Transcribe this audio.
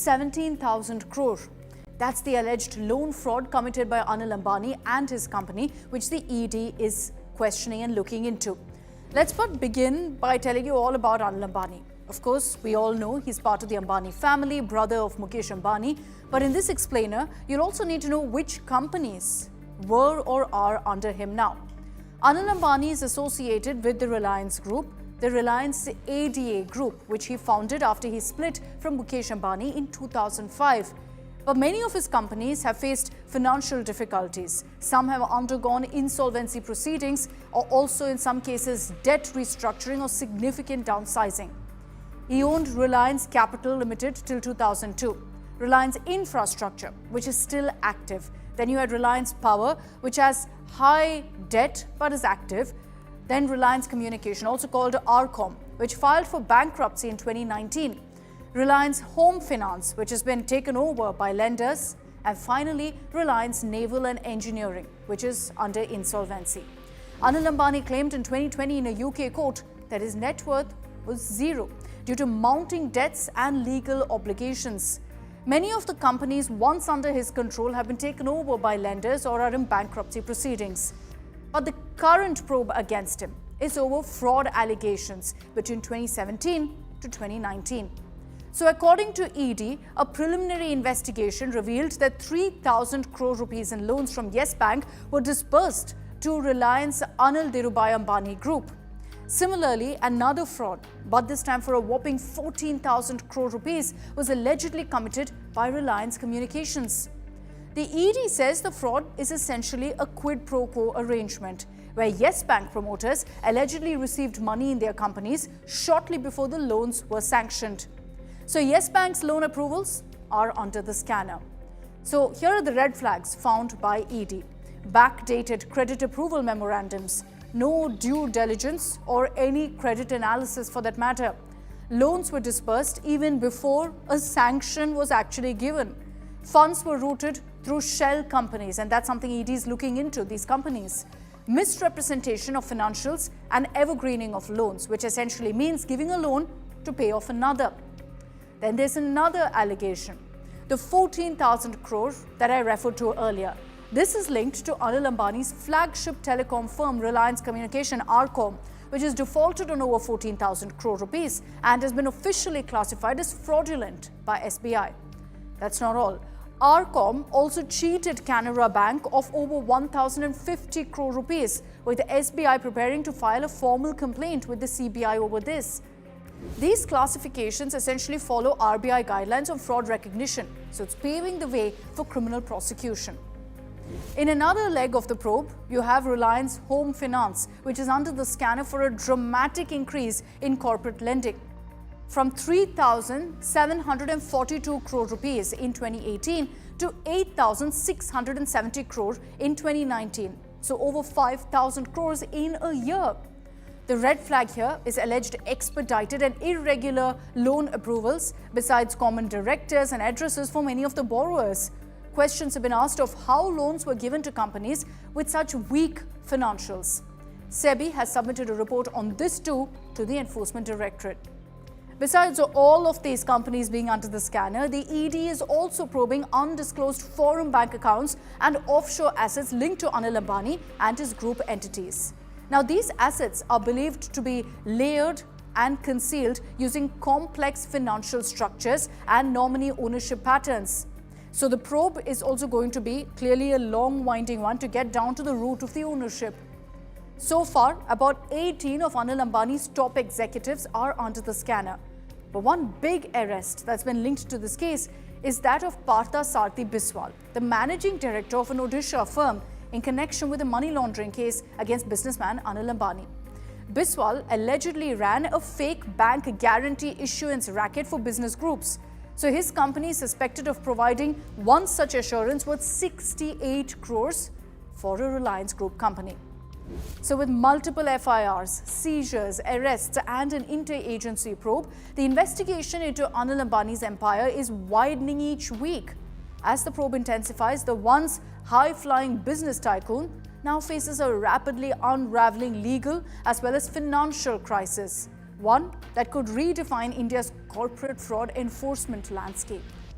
17,000 crore. That's the alleged loan fraud committed by Anil Ambani and his company, which the ED is questioning and looking into. Let's begin by telling you all about Anil Ambani. Of course, we all know he's part of the Ambani family, brother of Mukesh Ambani. But in this explainer, you'll also need to know which companies were or are under him now. Anil Ambani is associated with the Reliance Group, the Reliance ADA Group, which he founded after he split from Mukesh Ambani in 2005. But many of his companies have faced financial difficulties. Some have undergone insolvency proceedings or also in some cases debt restructuring or significant downsizing. He owned Reliance Capital Limited till 2002, Reliance Infrastructure, which is still active. Then you had Reliance Power, which has high debt but is active. Then Reliance Communications, also called RCom, which filed for bankruptcy in 2019. Reliance Home Finance, which has been taken over by lenders. And finally, Reliance Naval and Engineering, which is under insolvency. Anil Ambani claimed in 2020 in a UK court that his net worth was zero due to mounting debts and legal obligations. Many of the companies once under his control have been taken over by lenders or are in bankruptcy proceedings. But the current probe against him is over fraud allegations between 2017 to 2019. So according to ED, a preliminary investigation revealed that 3,000 crore rupees in loans from Yes Bank were disbursed to Reliance Anil Ambani Group. Similarly, another fraud, but this time for a whopping 14,000 crore rupees, was allegedly committed by Reliance Communications. The ED says the fraud is essentially a quid pro quo arrangement, where Yes Bank promoters allegedly received money in their companies shortly before the loans were sanctioned. So Yes Bank's loan approvals are under the scanner. So here are the red flags found by ED. Backdated credit approval memorandums, no due diligence or any credit analysis for that matter. Loans were disbursed even before a sanction was actually given. Funds were routed through shell companies, and that's something ED is looking into, these companies. Misrepresentation of financials and evergreening of loans, which essentially means giving a loan to pay off another. Then there's another allegation, the 14,000 crore that I referred to earlier. This is linked to Anil Ambani's flagship telecom firm, Reliance Communications, RCom, which has defaulted on over 14,000 crore rupees and has been officially classified as fraudulent by SBI. That's not all. RCom also cheated Canara Bank of over 1,050 crore rupees, with the SBI preparing to file a formal complaint with the CBI over this. These classifications essentially follow RBI guidelines on fraud recognition, so it's paving the way for criminal prosecution. In another leg of the probe, you have Reliance Home Finance, which is under the scanner for a dramatic increase in corporate lending. From 3,742 crore rupees in 2018 to 8,670 crore in 2019, so over 5,000 crores in a year. The red flag here is alleged expedited and irregular loan approvals, besides common directors and addresses for many of the borrowers. Questions have been asked of how loans were given to companies with such weak financials. SEBI has submitted a report on this too to the Enforcement Directorate. Besides all of these companies being under the scanner, the ED is also probing undisclosed foreign bank accounts and offshore assets linked to Anil Ambani and his group entities. Now, these assets are believed to be layered and concealed using complex financial structures and nominee ownership patterns. So the probe is also going to be clearly a long winding one to get down to the root of the ownership. So far, about 18 of Anil Ambani's top executives are under the scanner. But one big arrest that's been linked to this case is that of Partha Sarthi Biswal, the managing director of an Odisha firm, in connection with a money laundering case against businessman Anil Ambani. Biswal allegedly ran a fake bank guarantee issuance racket for business groups. So his company is suspected of providing one such assurance worth 68 crores for a Reliance Group company. So with multiple FIRs, seizures, arrests and an inter-agency probe, the investigation into Anil Ambani's empire is widening each week. As the probe intensifies, the once high-flying business tycoon now faces a rapidly unraveling legal as well as financial crisis, one that could redefine India's corporate fraud enforcement landscape.